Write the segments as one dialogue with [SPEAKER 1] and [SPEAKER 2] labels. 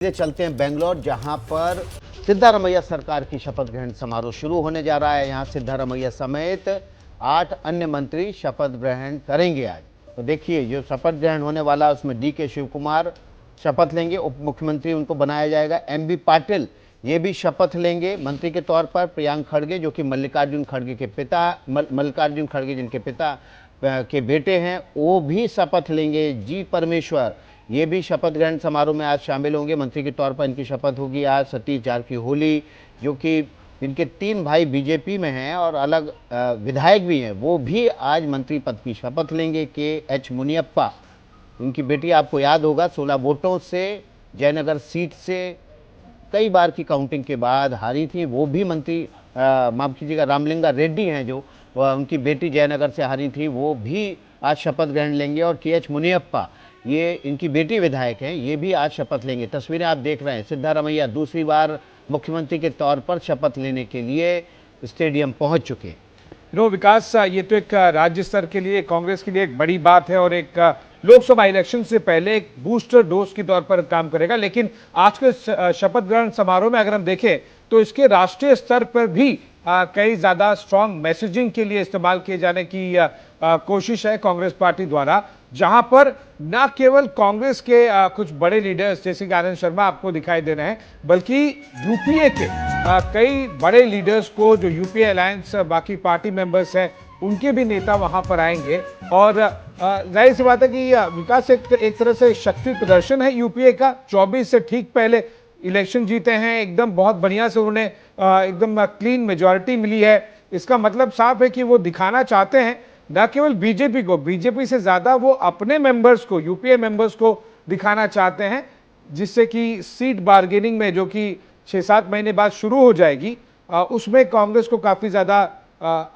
[SPEAKER 1] चलते हैं बेंगलोर, जहां पर सिद्धारमैया सरकार की शपथ ग्रहण समारोह शुरू होने जा रहा है। यहां सिद्धारमैया समेत 8 अन्य मंत्री शपथ ग्रहण करेंगे आज। तो देखिए, जो शपथ ग्रहण होने वाला है उसमें डी के शिव कुमार शपथ लेंगे, उप मुख्यमंत्री उनको बनाया जाएगा। एम बी पाटिल ये भी शपथ लेंगे मंत्री के तौर पर। प्रियांक खड़गे जो कि मल्लिकार्जुन खड़गे के पिता मल्लिकार्जुन खड़गे जिनके पिता के बेटे हैं, वो भी शपथ लेंगे। जी परमेश्वर ये भी शपथ ग्रहण समारोह में आज शामिल होंगे, मंत्री के तौर पर इनकी शपथ होगी आज। सतीश जारकीहोली जो कि इनके 3 भाई बीजेपी में हैं और अलग विधायक भी हैं, वो भी आज मंत्री पद की शपथ लेंगे। के एच मुनियप्पा, उनकी बेटी आपको याद होगा 16 वोटों से जयनगर सीट से कई बार की काउंटिंग के बाद हारी थी, वो भी मंत्री माफ़ कीजिएगा रामलिंगा रेड्डी हैं जो उनकी बेटी जयनगर से हारी थी, वो भी आज शपथ ग्रहण लेंगे। और के एच मुनियप्पा ये इनकी बेटी विधायक हैं, ये भी आज शपथ लेंगे। तस्वीरें आप देख रहे हैं, सिद्धारमैया दूसरी बार मुख्यमंत्री के तौर पर शपथ लेने के लिए स्टेडियम पहुंच चुके हैं।
[SPEAKER 2] विकास, ये तो एक राज्य स्तर के लिए कांग्रेस के लिए एक बड़ी बात है और एक लोकसभा इलेक्शन से पहले एक बूस्टर डोज के तौर पर काम करेगा। लेकिन आज के शपथ ग्रहण समारोह में अगर हम देखें तो इसके राष्ट्रीय स्तर पर भी कई ज्यादा स्ट्रांग मैसेजिंग के लिए इस्तेमाल किए जाने की कोशिश है कांग्रेस पार्टी द्वारा, जहां पर न केवल कांग्रेस के कुछ बड़े लीडर्स जैसे कि आनंद शर्मा आपको दिखाई दे रहे हैं, बल्कि यूपीए के कई बड़े लीडर्स को, जो यूपीए अलायंस बाकी पार्टी मेंबर्स हैं, उनके भी नेता वहां पर आएंगे। और जाहिर सी बात है कि विकास एक तरह से शक्ति प्रदर्शन है यूपीए का। 24 से ठीक पहले इलेक्शन जीते हैं, एकदम बहुत बढ़िया से उन्हें एकदम क्लीन मेजॉरिटी मिली है। इसका मतलब साफ है कि वो दिखाना चाहते हैं न केवल बीजेपी को, बीजेपी से ज्यादा वो अपने मेंबर्स को, यूपीए मेंबर्स को दिखाना चाहते हैं, जिससे कि सीट बार्गेनिंग में जो कि 6-7 महीने बाद शुरू हो जाएगी, उसमें कांग्रेस को काफी ज्यादा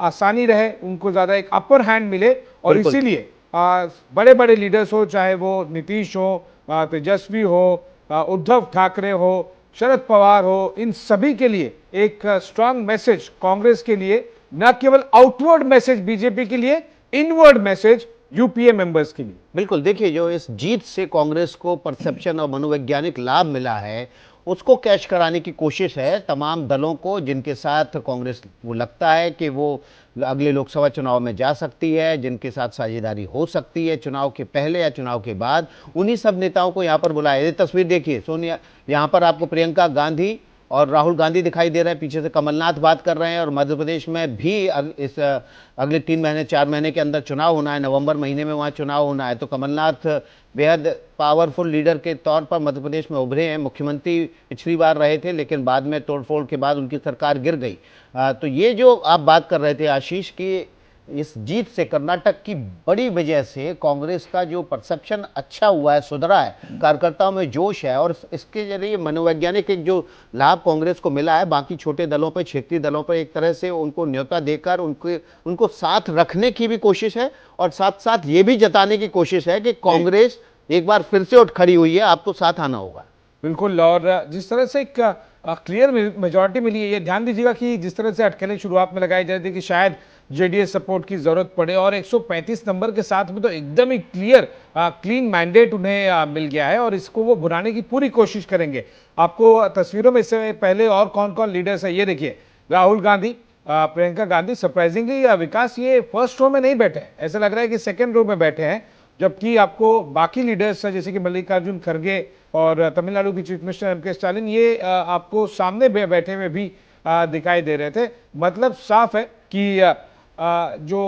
[SPEAKER 2] आसानी रहे, उनको ज्यादा एक अपर हैंड मिले। और इसीलिए बड़े बड़े लीडर्स हो, चाहे वो नीतीश हो, तेजस्वी हो, उद्धव ठाकरे हो, शरद पवार हो, इन सभी के लिए एक स्ट्रांग मैसेज कांग्रेस के लिए, न केवल आउटवर्ड मैसेज बीजेपी के लिए, इनवर्ड मैसेज यूपीए मेंबर्स के लिए।
[SPEAKER 1] बिल्कुल, देखिए जो इस जीत से कांग्रेस को परसेप्शन और मनोवैज्ञानिक लाभ मिला है, उसको कैश कराने की कोशिश है तमाम दलों को, जिनके साथ कांग्रेस वो लगता है कि वो अगले लोकसभा चुनाव में जा सकती है, जिनके साथ साझेदारी हो सकती है चुनाव के पहले या चुनाव के बाद, उन्हीं सब नेताओं को यहाँ पर बुलाया। ये तस्वीर देखिए, सोनिया, यहाँ पर आपको प्रियंका गांधी और राहुल गांधी दिखाई दे रहे हैं, पीछे से कमलनाथ बात कर रहे हैं। और मध्य प्रदेश में भी इस अगले 3 महीने 4 महीने के अंदर चुनाव होना है, नवंबर महीने में वहाँ चुनाव होना है। तो कमलनाथ बेहद पावरफुल लीडर के तौर पर मध्य प्रदेश में उभरे हैं। मुख्यमंत्री पिछली बार रहे थे, लेकिन बाद में तोड़फोड़ के बाद उनकी सरकार गिर गई। तो ये जो आप बात कर रहे थे आशीष की, इस जीत से कर्नाटक की बड़ी वजह से कांग्रेस का जो परसेप्शन अच्छा हुआ है, सुधरा है, कार्यकर्ताओं में जोश है। और इसके जरिए मनोवैज्ञानिक एक जो लाभ कांग्रेस को मिला है, बाकी छोटे दलों पर, क्षेत्रीय दलों पर एक तरह से उनको न्योता देकर उनको साथ रखने की भी कोशिश है। और साथ साथ ये भी जताने की कोशिश है कि कांग्रेस एक बार फिर से उठ खड़ी हुई है, आपको साथ आना होगा।
[SPEAKER 2] बिल्कुल, और जिस तरह से एक क्लियर मेजॉरिटी मिली है, ये ध्यान दीजिएगा कि जिस तरह से अटकलें शुरुआत में लगाई जाती थी कि शायद जेडीएस सपोर्ट की जरूरत पड़े, और 135 नंबर के साथ में तो एकदम ही क्लियर क्लीन मैंडेट उन्हें मिल गया है और इसको वो भुनाने की पूरी कोशिश करेंगे। आपको तस्वीरों में इससे पहले और कौन कौन लीडर्स है ये देखिए। राहुल गांधी, प्रियंका गांधी, सरप्राइजिंगली विकास ये फर्स्ट रो में नहीं बैठे, ऐसा लग रहा है कि सेकेंड रो में बैठे हैं, जबकि आपको बाकी लीडर्स जैसे कि मल्लिकार्जुन खड़गे और तमिलनाडु की चीफ मिनिस्टर एम के स्टालिन, ये आपको सामने बैठे हुए भी दिखाई दे रहे थे। मतलब साफ है कि जो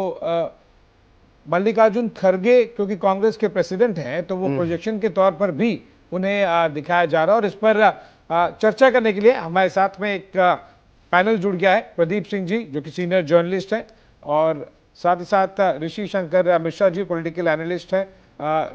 [SPEAKER 2] मल्लिकार्जुन खड़गे क्योंकि कांग्रेस के प्रेसिडेंट हैं, तो वो प्रोजेक्शन के तौर पर भी उन्हें दिखाया जा रहा है। और इस पर चर्चा करने के लिए हमारे साथ में एक पैनल जुड़ गया है, प्रदीप सिंह जी जो कि सीनियर जर्नलिस्ट हैं, और साथ ही साथ ऋषि शंकर मिश्रा जी पॉलिटिकल एनालिस्ट हैं।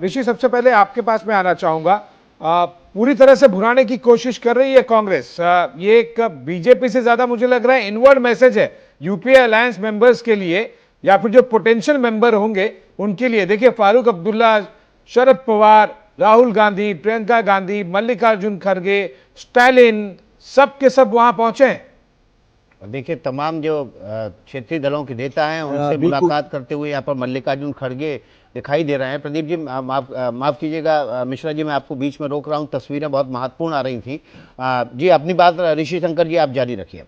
[SPEAKER 2] ऋषि, सबसे पहले आपके पास मैं आना चाहूंगा। पूरी तरह से भुनाने की कोशिश कर रही है कांग्रेस, ये एक बीजेपी से ज्यादा मुझे लग रहा है इनवर्ड मैसेज है यूपीए अलायंस मेंबर्स के लिए, या फिर जो पोटेंशियल मेंबर होंगे उनके लिए। देखिए, फारूक अब्दुल्ला, शरद पवार, राहुल गांधी, प्रियंका गांधी, मल्लिकार्जुन खड़गे, स्टालिन, सब के सब वहां पहुंचे हैं।
[SPEAKER 1] और देखिए तमाम जो क्षेत्रीय दलों के नेता हैं उनसे
[SPEAKER 3] बिल्कुल।
[SPEAKER 1] मुलाकात करते हुए यहाँ पर मल्लिकार्जुन खड़गे दिखाई दे रहे हैं। प्रदीप जी माफ कीजिएगा, मिश्रा जी मैं आपको बीच में रोक रहा हूँ, तस्वीरें बहुत महत्वपूर्ण आ रही थी। जी अपनी बात ऋषि शंकर जी आप जारी रखिए।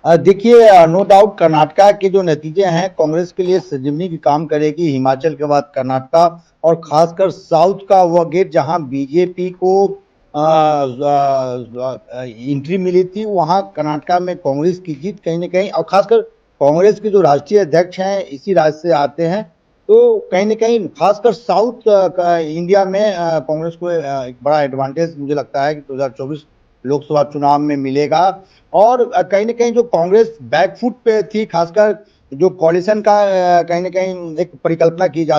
[SPEAKER 3] देखिए, नो डाउट कर्नाटका के जो नतीजे हैं कांग्रेस के लिए संजीवनी की काम करेगी। हिमाचल के बाद कर्नाटका और खासकर साउथ का वह गेट जहां बीजेपी को एंट्री मिली थी, वहां कर्नाटका में कांग्रेस की जीत कहीं ना कहीं, और खासकर कांग्रेस के जो राष्ट्रीय अध्यक्ष हैं इसी राज्य से आते हैं, तो कहीं ना कहीं खासकर साउथ इंडिया में कांग्रेस को एक बड़ा एडवांटेज मुझे लगता है कि 2024 लोकसभा चुनाव में मिलेगा। और कहीं ना कहीं जो कांग्रेस बैकफुट पे थी, खासकर जो कॉलिशन का कहीं ना कहीं एक परिकल्पना की जा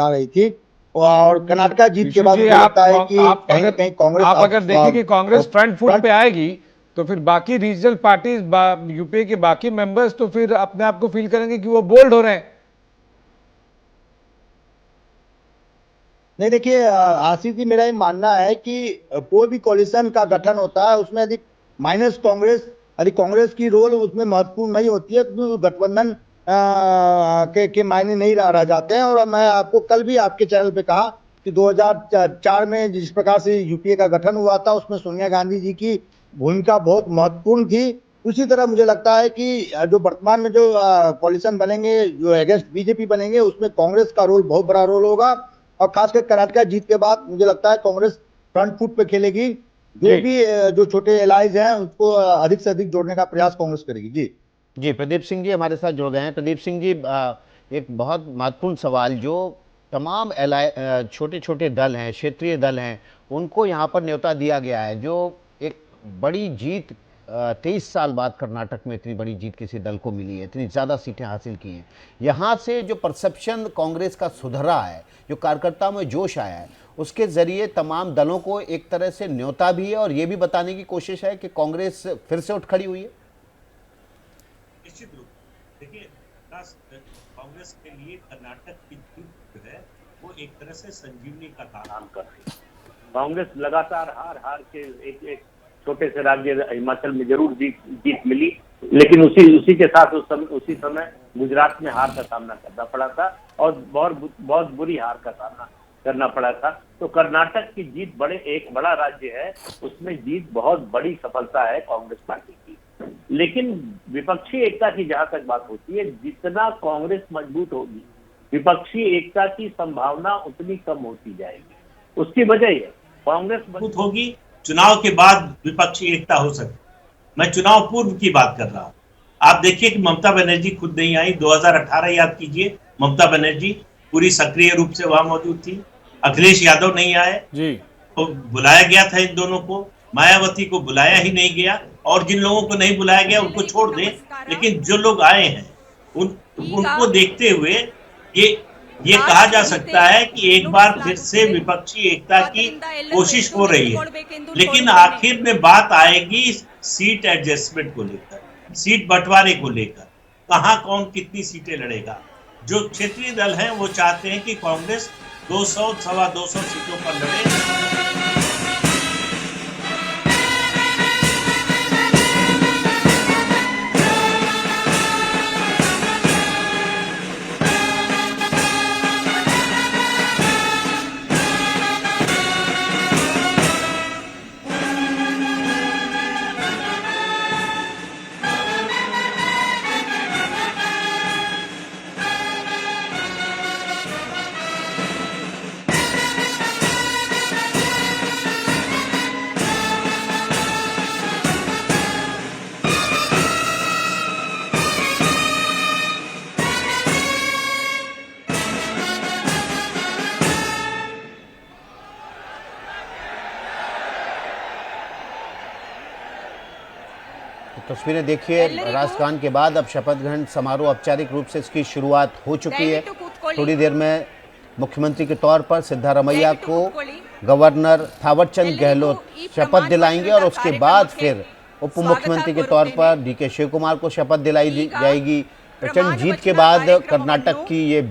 [SPEAKER 3] रही थी, और कर्नाटका जीत के
[SPEAKER 2] विशु
[SPEAKER 3] बाद
[SPEAKER 2] जी,
[SPEAKER 3] मुझे लगता है कि
[SPEAKER 2] आप
[SPEAKER 3] कहीं ना
[SPEAKER 2] अगर
[SPEAKER 3] कहीं कांग्रेस
[SPEAKER 2] आप अगर देखें कि कांग्रेस फ्रंट फुट पे
[SPEAKER 3] फ्रंट
[SPEAKER 2] आएगी तो फिर बाकी रीजनल पार्टीज यूपी के बाकी मेंबर्स तो फिर अपने आप को फील करेंगे कि वो बोल्ड हो रहे हैं।
[SPEAKER 3] नहीं, देखिए आशीष जी, मेरा ये मानना है कि कोई भी कॉलिशन का गठन होता है उसमें यदि माइनस कांग्रेस, यदि कांग्रेस की रोल उसमें महत्वपूर्ण नहीं होती है तो गठबंधन के मायने नहीं रह जाते हैं। और मैं आपको कल भी आपके चैनल पे कहा कि 2004 में जिस प्रकार से यूपीए का गठन हुआ था उसमें सोनिया गांधी जी की भूमिका बहुत महत्वपूर्ण थी। उसी तरह मुझे लगता है कि जो वर्तमान में जो कॉलिशन बनेंगे, जो अगेंस्ट बीजेपी बनेंगे, उसमें कांग्रेस का रोल बहुत बड़ा रोल होगा। और खासकर कर्नाटका जीत के बाद मुझे लगता है कांग्रेस फ्रंट फुट पे खेलेगी। जो भी जो छोटे एलाइज हैं उसको अधिक से अधिक जोड़ने का प्रयास कांग्रेस करेगी। जी
[SPEAKER 1] जी प्रदीप सिंह जी हमारे साथ जुड़ गए हैं। प्रदीप सिंह जी एक बहुत महत्वपूर्ण सवाल, जो तमाम छोटे छोटे दल हैं, क्षेत्रीय दल हैं, उनको यहाँ पर न्योता दिया गया है, जो एक बड़ी जीत 23 साल बाद कर्नाटक में इतनी बड़ी जीत किसी दल को मिली है, इतनी ज़्यादा सीटें हासिल की हैं। यहाँ से जो परसेप्शन कांग्रेस का सुधरा है, जो कार्यकर्ताओं में जोश आया है, उसके ज़रिए तमाम दलों को एक तरह से न्योता भी है और ये भी बताने की कोशिश है कि कांग्रेस फिर से उठ खड़ी हुई है।
[SPEAKER 4] निश्चित रूप देखिए, कांग्रेस के लिए कर्नाटक की जीत जो है वो एक तरह से संजीवनी का काम कर रही है। कांग्रेस लगातार हार के एक छोटे से राज्य हिमाचल में जरूर जीत मिली, लेकिन उसी के साथ उसी समय गुजरात में हार का सामना करना पड़ा था और बहुत बुरी हार का सामना करना पड़ा था। तो कर्नाटक की जीत एक बड़ा राज्य है, उसमें जीत बहुत बड़ी सफलता है कांग्रेस पार्टी की। लेकिन विपक्षी एकता की जहां तक बात होती है, जितना कांग्रेस मजबूत होगी विपक्षी एकता की संभावना उतनी कम होती जाएगी। उसकी वजह है कांग्रेस मजबूत होगी, चुनाव के बाद विपक्षी एकता हो सकती। मैं चुनाव पूर्व की बात कर रहा हूँ। आप देखिए कि ममता बनर्जी खुद नहीं आई। 2018 याद कीजिए, ममता बनर्जी पूरी सक्रिय रूप से वहां मौजूद थी। अखिलेश यादव नहीं आए
[SPEAKER 2] जी,
[SPEAKER 4] तो बुलाया गया था इन दोनों को, मायावती को बुलाया ही नहीं गया। और जिन लोगों को नहीं बुलाया गया उनको छोड़ दें, लेकिन जो लोग आए हैं उनको देखते हुए ये कहा जा सकता है कि एक बार फिर से विपक्षी एकता की कोशिश हो रही है। लेकिन आखिर में बात आएगी सीट एडजस्टमेंट को लेकर, सीट बंटवारे को लेकर, कहां कौन कितनी सीटें लड़ेगा। जो क्षेत्रीय दल हैं वो चाहते हैं कि कांग्रेस 200 सवा 200 सीटों पर लड़े।
[SPEAKER 1] तस्वीरें देखिए, राजस्थान के बाद अब शपथ ग्रहण समारोह औपचारिक रूप से इसकी शुरुआत हो चुकी है। थोड़ी देर में मुख्यमंत्री के तौर पर सिद्धारमैया को गवर्नर थावरचंद गहलोत शपथ दिलाएंगे और उसके बाद फिर उप मुख्यमंत्री के तौर पर डीके शिव कुमार को शपथ दिलाई जाएगी। प्रचंड जीत के बाद कर्नाटक की ये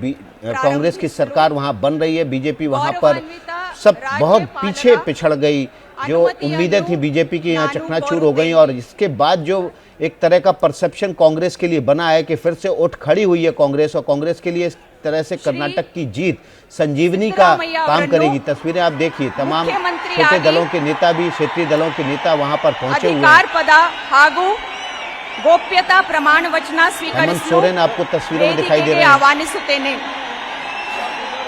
[SPEAKER 1] कांग्रेस की सरकार वहां बन रही है, बीजेपी वहां पर सब बहुत पीछे पिछड़ गई। जो उम्मीदें थी बीजेपी की यहाँ चकनाचूर हो गई। और इसके बाद जो एक तरह का परसेप्शन कांग्रेस के लिए बना है कि फिर से उठ खड़ी हुई है कांग्रेस, और कांग्रेस के लिए इस तरह से कर्नाटक की जीत संजीवनी का काम करेगी। तस्वीरें आप देखिए, तमाम छोटे दलों के नेता भी, क्षेत्रीय दलों के नेता वहां पर पहुंचे हुए हैं।
[SPEAKER 5] गोप्यता प्रमाण वचना
[SPEAKER 1] हेमंत सोरेन आपको तस्वीरों में दिखाई दे रहे हैं।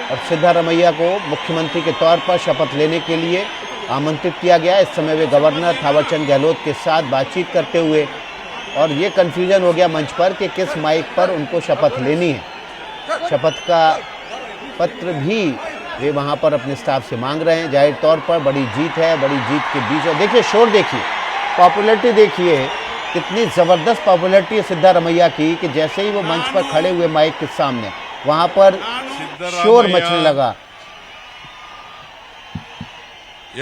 [SPEAKER 1] और सिद्धारमैया को मुख्यमंत्री के तौर पर शपथ लेने के लिए आमंत्रित किया गया। इस समय वे गवर्नर थावरचंद गहलोत के साथ बातचीत करते हुए, और ये कन्फ्यूजन हो गया मंच पर कि किस माइक पर उनको शपथ लेनी है। शपथ का पत्र भी वे वहां पर अपने स्टाफ से मांग रहे हैं। जाहिर तौर पर बड़ी जीत है, बड़ी जीत के बीच, और देखिए शोर देखिए, पॉपुलैरिटी देखिए, कितनी ज़बरदस्त पॉपुलैरिटी है सिद्धारमैया की कि जैसे ही वो मंच पर खड़े हुए माइक के सामने, वहां पर शोर मचने लगा।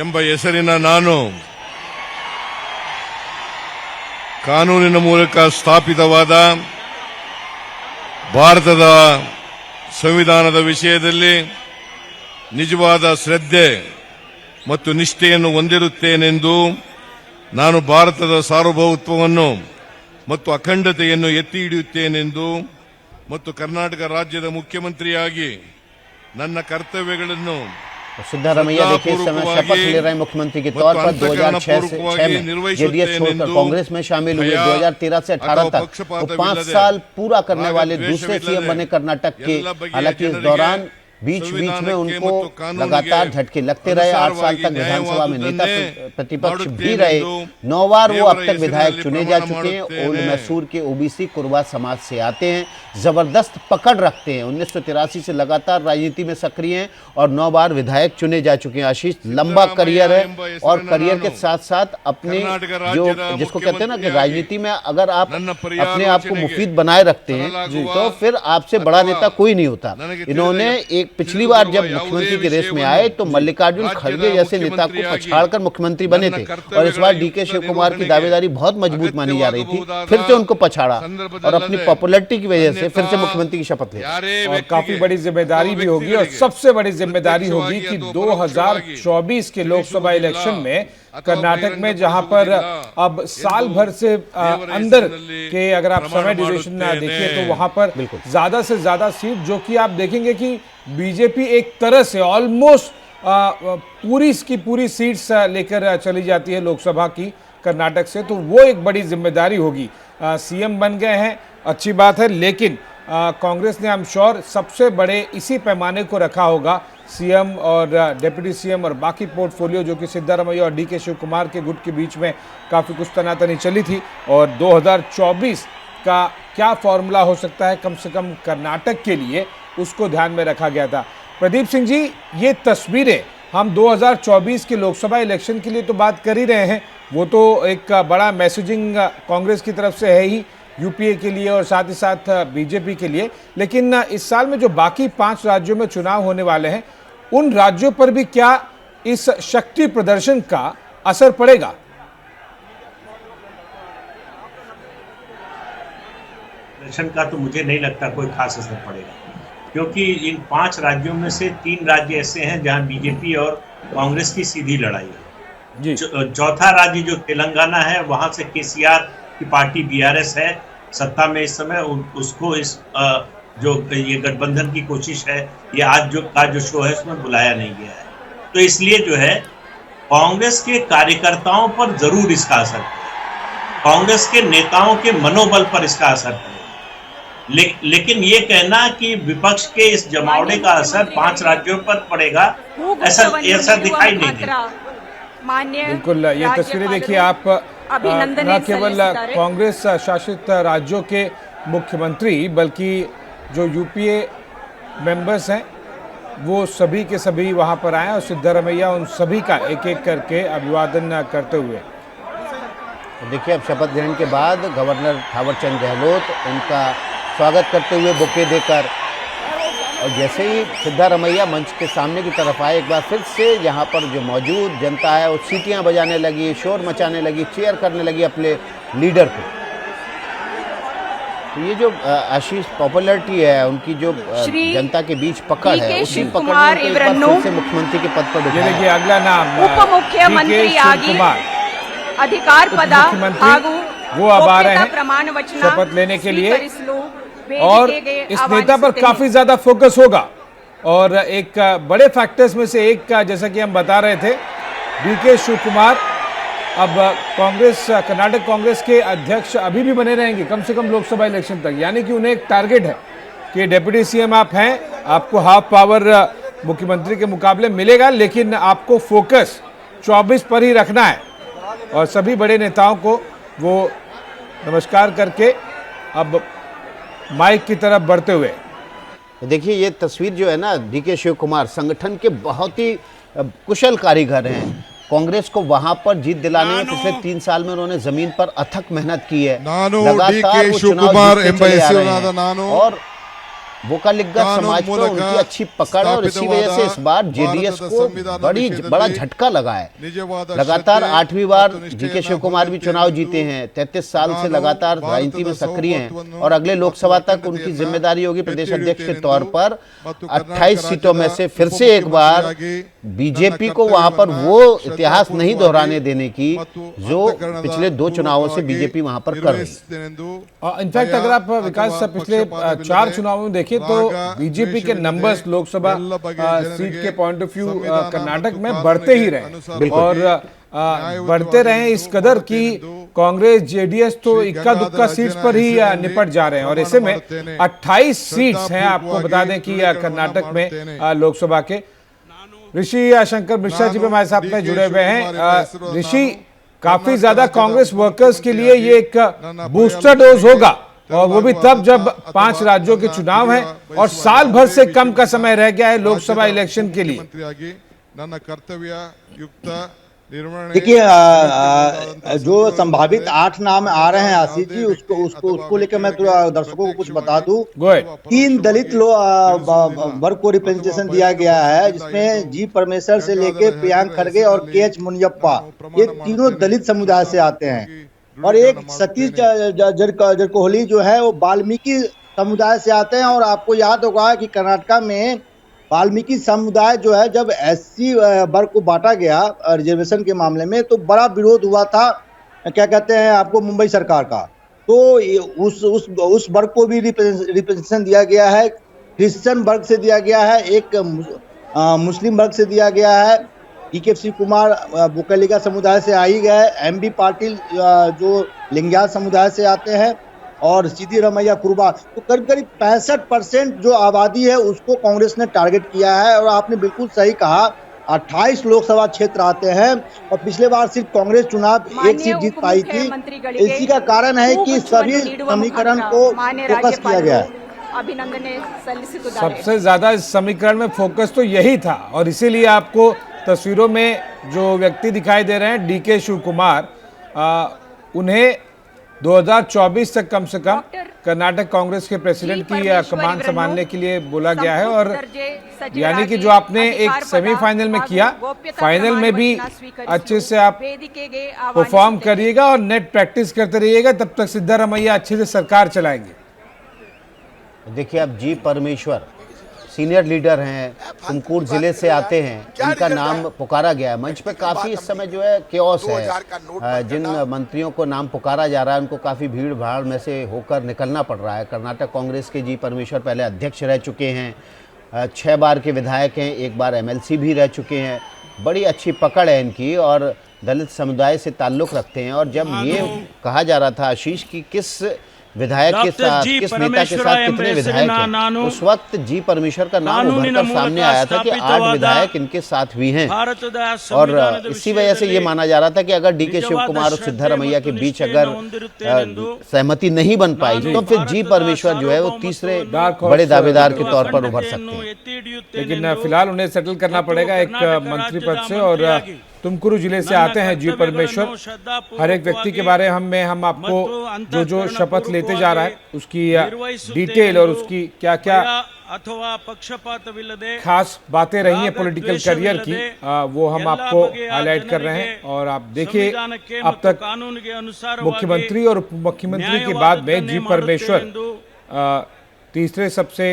[SPEAKER 6] ಎಂಬ ಹೆಸರಿನ ನಾನು ಕಾನೂನಿನ ಮೂಲಕ ಸ್ಥಾಪಿತವಾದ ಭಾರತದ ಸಂವಿಧಾನದ ವಿಷಯದಲ್ಲಿ ನಿಜವಾದ ಶ್ರದ್ಧೆ ಮತ್ತು ನಿಷ್ಠೆಯನ್ನು ಹೊಂದಿರುತ್ತೇನೆಂದು ನಾನು ಭಾರತದ ಸಾರ್ವಭೌಮತ್ವವನ್ನು ಮತ್ತು ಅಖಂಡತೆಯನ್ನು ಎತ್ತಿ ಹಿಡಿಯುತ್ತೇನೆಂದು ಮತ್ತು ಕರ್ನಾಟಕ ರಾಜ್ಯದ ಮುಖ್ಯಮಂತ್ರಿಯಾಗಿ ನನ್ನ ಕರ್ತವ್ಯಗಳನ್ನು
[SPEAKER 1] सिद्धारमैया देखिए इस समय शपथ ले रहे हैं मुख्यमंत्री के तौर पर। 2006 में जेडीएस छोड़कर कांग्रेस में शामिल हुए। 2013 से 18 तक वो 5 साल पूरा करने वाले दूसरे सीएम बने कर्नाटक के। हालांकि इस दौरान बीच में उनको लगातार झटके लगते रहे। 8 साल तक विधानसभा में नेता प्रतिपक्ष भी रहे। 9 बार वो अब तक विधायक चुने जा चुके हैं। ओल्ड मैसूर के ओबीसी कुरवा समाज से आते हैं, जबरदस्त पकड़ रखते हैं। 1983 से लगातार राजनीति में सक्रिय हैं और 9 बार विधायक चुने जा चुके हैं। आशीष, लंबा करियर है, और करियर के साथ साथ अपने जो जिसको कहते हैं ना कि राजनीति में अगर आप अपने आप को मुफीद बनाए रखते हैं तो फिर आपसे बड़ा नेता कोई नहीं होता। इन्होंने एक पिछली बार जब मुख्यमंत्री की रेस में आए तो मल्लिकार्जुन खड़गे जैसे नेता को पछाड़कर मुख्यमंत्री बने थे, और इस बार डीके शिव कुमार की दावेदारी बहुत मजबूत मानी जा रही थी। फिर से उनको पछाड़ा और अपनी पॉपुलैरिटी की वजह से फिर से मुख्यमंत्री की शपथ ली।
[SPEAKER 2] और काफी बड़ी जिम्मेदारी भी होगी, और सबसे बड़ी जिम्मेदारी होगी कि 2024 के लोकसभा इलेक्शन में कर्नाटक में, जहां पर अब साल भर से अंदर के अगर आप समय ड्यूरेशन देखिए तो वहां पर ज्यादा से ज्यादा सीट, जो कि आप देखेंगे कि बीजेपी एक तरह से ऑलमोस्ट पूरी की पूरी सीट्स लेकर चली जाती है लोकसभा की कर्नाटक से, तो वो एक बड़ी जिम्मेदारी होगी। सीएम बन गए हैं, अच्छी बात है, लेकिन कांग्रेस ने आई एम श्योर सबसे बड़े इसी पैमाने को रखा होगा। सीएम और डिप्टी सीएम और बाकी पोर्टफोलियो, जो कि सिद्धारमैया और डीके शिव कुमार के गुट के बीच में काफ़ी कुछ तनातनी चली थी, और 2024 का क्या फॉर्मूला हो सकता है कम से कम कर्नाटक के लिए, उसको ध्यान में रखा गया था। प्रदीप सिंह जी, ये तस्वीरें हम 2024 के लोकसभा इलेक्शन के लिए तो बात कर ही रहे हैं, वो तो एक बड़ा मैसेजिंग कांग्रेस की तरफ से है ही यूपीए के लिए और साथ ही साथ बीजेपी के लिए, लेकिन इस साल में जो बाकी 5 राज्यों में चुनाव होने वाले हैं, उन राज्यों पर भी क्या इस शक्ति प्रदर्शन का असर पड़ेगा?
[SPEAKER 4] प्रदर्शन का तो मुझे नहीं लगता कोई खास असर पड़ेगा, क्योंकि इन 5 राज्यों में से 3 राज्य ऐसे हैं जहां बीजेपी और कांग्रेस की सीधी लड़ाई है। चौथा राज्य जो तेलंगाना है, वहां से केसीआर की पार्टी बीआरएस है सत्ता में इस समय, उसको इस जो ये गठबंधन की कोशिश है, ये आज जो शो है उसमें बुलाया नहीं गया है। तो इसलिए जो है कांग्रेस के कार्यकर्ताओं पर जरूर इसका असर पड़ेगा, कांग्रेस के नेताओं के मनोबल पर इसका असर पड़ेगा। लेकिन ये कहना कि विपक्ष के इस जमावड़े का असर 5 राज्यों पर पड़ेगा, ऐसा दिखाई नहीं देता।
[SPEAKER 2] बिल्कुल, ये तस्वीरें देखिए आप, न केवल कांग्रेस शासित राज्यों के मुख्यमंत्री बल्कि जो यूपीए मेंबर्स हैं वो सभी के सभी वहां पर आए, और सिद्धारमैया उन सभी का एक एक करके अभिवादन करते हुए।
[SPEAKER 1] देखिए, अब शपथ ग्रहण के बाद गवर्नर थावरचंद गहलोत उनका स्वागत करते हुए बुके देकर, और जैसे ही सिद्धारमैया मंच के सामने की तरफ आए, एक बार फिर से यहाँ पर जो मौजूद जनता है वो सीटियाँ बजाने लगी, शोर मचाने लगी, चीयर करने लगी अपने लीडर को। तो ये जो आशीष पॉपुलैरिटी है उनकी जो
[SPEAKER 5] श्री
[SPEAKER 1] जनता के बीच पकड़ है
[SPEAKER 5] DK
[SPEAKER 1] उसी
[SPEAKER 5] शिव
[SPEAKER 1] पकड़
[SPEAKER 5] कुमार
[SPEAKER 1] में उनको एक बार
[SPEAKER 5] इवरन्नू,
[SPEAKER 1] फिर से मुख्यमंत्री के पद पर
[SPEAKER 2] ये
[SPEAKER 1] बिठाया।
[SPEAKER 2] देखिए अगला नाम
[SPEAKER 5] उप मुख्यमंत्री
[SPEAKER 2] DK
[SPEAKER 5] आगे
[SPEAKER 2] शिवकुमार,
[SPEAKER 5] अधिकार पद
[SPEAKER 2] उपमुख्यमंत्री,
[SPEAKER 5] ಹಾಗೂ
[SPEAKER 2] वो अब आ रहे
[SPEAKER 5] गोप्यता
[SPEAKER 2] हैं
[SPEAKER 5] प्रमाण वचन
[SPEAKER 2] शपथ लेने के लिए।
[SPEAKER 5] ಸ್ವೀಕರಿಸಲು
[SPEAKER 2] और
[SPEAKER 5] ವೇದಿಕೆಗೆ
[SPEAKER 2] इस नेता पर
[SPEAKER 5] ಆಹ್ವಾನಿಸುತ್ತೇನೆ।
[SPEAKER 2] काफी ज्यादा फोकस होगा और एक बड़े फैक्टर्स में से एक का जैसा कि हम बता रहे थे DK शिव कुमार अब कांग्रेस कर्नाटक कांग्रेस के अध्यक्ष अभी भी बने रहेंगे कम से कम लोकसभा इलेक्शन तक, यानी कि उन्हें एक टारगेट है कि डेप्यूटी सीएम आप हैं, आपको हाफ पावर मुख्यमंत्री के मुकाबले मिलेगा, लेकिन आपको फोकस 24 पर ही रखना है। और सभी बड़े नेताओं को वो नमस्कार करके अब माइक की तरफ बढ़ते हुए।
[SPEAKER 1] देखिए ये तस्वीर जो है ना, DK शिव कुमार संगठन के बहुत ही कुशल कारीगर हैं। कांग्रेस को वहां पर जीत दिलाने में पिछले 3 साल में उन्होंने जमीन पर अथक मेहनत की है।
[SPEAKER 7] ನಾನು
[SPEAKER 1] लगातार
[SPEAKER 7] DK
[SPEAKER 1] वो
[SPEAKER 7] ಶಿವ
[SPEAKER 1] चुनाव
[SPEAKER 7] ಕುಮಾರ್
[SPEAKER 1] जीतते
[SPEAKER 7] ಎಂಬ
[SPEAKER 1] चले आ रहे
[SPEAKER 7] ಹೆಸರಿನಾದ
[SPEAKER 1] हैं।
[SPEAKER 7] ನಾನು
[SPEAKER 1] और वोकालिगा
[SPEAKER 7] कानून
[SPEAKER 1] समाज पर
[SPEAKER 7] ಮೂಲಕ
[SPEAKER 1] उनकी अच्छी पकड़ है और इसी वजह से इस बार जेडीएस
[SPEAKER 7] ಭಾರತದ
[SPEAKER 1] को
[SPEAKER 7] ಸಂವಿಧಾನದ
[SPEAKER 1] बड़ा
[SPEAKER 7] ವಿಷಯದಲ್ಲಿ
[SPEAKER 1] झटका लगा है।
[SPEAKER 7] ನಿಜವಾದ
[SPEAKER 1] लगातार
[SPEAKER 7] ಶ್ರದ್ಧೆ
[SPEAKER 1] 8वीं बार
[SPEAKER 7] ಮತ್ತು
[SPEAKER 1] DK
[SPEAKER 7] ನಿಷ್ಠೆಯನ್ನು
[SPEAKER 1] शिव कुमार भी चुनाव
[SPEAKER 7] ಹೊಂದಿದ್ದೇನೆಂದು
[SPEAKER 1] जीते हैं। 33 साल से
[SPEAKER 7] ನಾನು
[SPEAKER 1] लगातार
[SPEAKER 7] ಭಾರತದ
[SPEAKER 1] राजनीति में सक्रिय हैं
[SPEAKER 7] ಸೌಭಾಗ್ಯವನ್ನು
[SPEAKER 1] और अगले लोकसभा तक उनकी
[SPEAKER 7] ಅಖಂಡತೆಯನ್ನು
[SPEAKER 1] जिम्मेदारी होगी प्रदेश
[SPEAKER 7] ಎತ್ತಿ
[SPEAKER 1] अध्यक्ष के
[SPEAKER 7] ಹಿಡಿಯುತ್ತೇನೆಂದು
[SPEAKER 1] तौर पर।
[SPEAKER 7] ಮತ್ತು
[SPEAKER 1] 28 सीटों में से फिर से एक बार
[SPEAKER 7] ಉಪಮುಖ್ಯಮಂತ್ರಿಯಾಗಿ
[SPEAKER 1] बीजेपी
[SPEAKER 7] ನನ್ನ
[SPEAKER 1] को वहां पर
[SPEAKER 7] ಕರ್ತವ್ಯವನ್ನು
[SPEAKER 1] वो इतिहास नहीं
[SPEAKER 7] ಶ್ರದ್ಧಾಪೂರ್ವಕವಾಗಿ
[SPEAKER 1] दोहराने देने की
[SPEAKER 7] ಮತ್ತು
[SPEAKER 1] जो
[SPEAKER 7] ಅಂತಃಕರಣದ
[SPEAKER 1] पिछले 2 चुनावों से
[SPEAKER 7] ಪೂರ್ವಕವಾಗಿ
[SPEAKER 1] बीजेपी वहां पर कर रही है।
[SPEAKER 7] ನಿರ್ವಹಿಸುತ್ತೇನೆಂದು
[SPEAKER 2] इनफैक्ट अगर आप विकास
[SPEAKER 7] ಅಥವಾ
[SPEAKER 2] साहब पिछले
[SPEAKER 7] ಪಕ್ಷಪಾತವಿಲ್ಲದೆ
[SPEAKER 2] 4 चुनावों में देखें तो
[SPEAKER 7] ರಾಗ,
[SPEAKER 2] बीजेपी के
[SPEAKER 7] ದ್ವೇಷವಿಲ್ಲದೆ
[SPEAKER 2] नंबर्स लोकसभा
[SPEAKER 7] ಎಲ್ಲ ಬಗೆಯ
[SPEAKER 2] सीट
[SPEAKER 7] ಜನರಿಗೆ
[SPEAKER 2] के पॉइंट ऑफ व्यू
[SPEAKER 7] ಸಂವಿಧಾನ
[SPEAKER 2] कर्नाटक
[SPEAKER 7] ಮತ್ತು
[SPEAKER 2] में
[SPEAKER 7] ಕಾನೂನಿಗೆ
[SPEAKER 2] बढ़ते ही रहे
[SPEAKER 7] ಅನುಸಾರವಾಗಿ
[SPEAKER 2] और बढ़ते रहे इस कदर कि कांग्रेस जेडीएस तो इक्का दुक्का सीट्स पर ही निपट जा रहे हैं और ऐसे में 28 सीट्स हैं। आपको बता दें कि कर्नाटक में लोकसभा के ऋषि शंकर मिश्रा जी भी हमारे साथ में जुड़े हुए हैं। ऋषि, काफी ज्यादा कांग्रेस वर्कर्स के लिए ये एक बूस्टर डोज होगा और वो भी तब जब 5 राज्यों के चुनाव हैं और साल भर से कम का समय रह गया है लोकसभा इलेक्शन के लिए।
[SPEAKER 7] ಮುಖ್ಯಮಂತ್ರಿಯಾಗಿ ನನ್ನ ಕರ್ತವ್ಯ ಯುಕ್ತ निर्माण
[SPEAKER 3] देखिए जो संभावित 8 नाम आ रहे हैं आशीष जी, उसको लेकर मैं थोड़ा दर्शकों को कुछ बता दूं। 3 दलित वर्ग को रिप्रेजेंटेशन दिया गया है, जिसमें जी परमेश्वर से लेके प्रियांक खड़गे और KH मुनियप्पा, ये तीनों दलित समुदाय से आते हैं। और एक सतीश जरकोहली जो है वो वाल्मीकि समुदाय से आते हैं। और आपको याद होगा कि कर्नाटक में वाल्मीकि समुदाय जो है जब SC वर्ग को बांटा गया रिजर्वेशन के मामले में तो बड़ा विरोध हुआ था, क्या कहते हैं आपको, मुंबई सरकार का। तो उस वर्ग को भी रिप्रेजेंटेशन दिया गया है, क्रिश्चियन वर्ग से दिया गया है, एक मुस्लिम वर्ग से दिया गया है। DK शिव कुमार वोकालिगा समुदाय से आ ही गए, MB पाटिल जो लिंगायत समुदाय से आते हैं और सिद्धिरमैया कुर्बा। तो करीब 65% जो आबादी है उसको कांग्रेस ने टारगेट किया है। और आपने बिल्कुल सही कहा, 28 लोकसभा क्षेत्र आते हैं और पिछले बार सिर्फ कांग्रेस चुनाव 1 सीट जीत पाई थी। इसी का कारण है कि सभी समीकरण को फोकस किया गया है।
[SPEAKER 5] अभिनंदने सಲ್ಲಿಸುತ್ತಿದ್ದಾರೆ।
[SPEAKER 2] सबसे ज्यादा इस समीकरण में फोकस तो यही था और इसीलिए आपको तस्वीरों में जो व्यक्ति दिखाई दे रहे हैं DK शिव कुमार, उन्हें 2024 तक कम से कम कर्नाटक कांग्रेस के प्रेसिडेंट की कमान संभालने के लिए बोला गया है। और यानी कि जो आपने एक सेमीफाइनल में किया, फाइनल में भी अच्छे से आप परफॉर्म करिएगा और नेट प्रैक्टिस करते रहिएगा, तब तक सिद्धारमैया अच्छे से सरकार चलाएंगे।
[SPEAKER 1] देखिए अब जी परमेश्वर सीनियर लीडर हैं, तुमकुर जिले से आते हैं, इनका नाम पुकारा गया है। मंच पे काफ़ी इस समय जो है केओस है। जिन मंत्रियों को नाम पुकारा जा रहा है उनको काफ़ी भीड़ भाड़ में से होकर निकलना पड़ रहा है। कर्नाटक कांग्रेस के जी परमेश्वर पहले अध्यक्ष रह चुके हैं, 6 बार के विधायक हैं, 1 बार MLC भी रह चुके हैं। बड़ी अच्छी पकड़ है इनकी और दलित समुदाय से ताल्लुक़ रखते हैं। और जब ये कहा जा रहा था आशीष की किस विधायक के साथ, किस नेता के साथ कितने विधायक हैं, उस वक्त जी परमेश्वर का नाम उभरकर सामने आया था कि 8 विधायक इनके साथ भी हैं। और इसी वजह से ये माना जा रहा था कि अगर DK शिव कुमार और सिद्धारमैया के बीच अगर सहमति नहीं बन पाई तो फिर जी परमेश्वर जो है वो तीसरे बड़े दावेदार के तौर पर उभर सकते हैं।
[SPEAKER 2] लेकिन फिलहाल उन्हें सेटल करना पड़ेगा एक मंत्री पद से और तुमकुरू जिले से आते हैं जी परमेश्वर। हर एक व्यक्ति के बारे में हम आपको जो शपथ लेते जा रहा है उसकी डिटेल और उसकी क्या क्या
[SPEAKER 8] अथवा पक्षपातविಲ್ಲದೆ
[SPEAKER 2] खास बातें रही हैं पॉलिटिकल करियर की, वो हम आपको हाईलाइट कर रहे हैं। और आप देखिए अब तक मुख्यमंत्री और उप मुख्यमंत्री के बाद में जी परमेश्वर तीसरे सबसे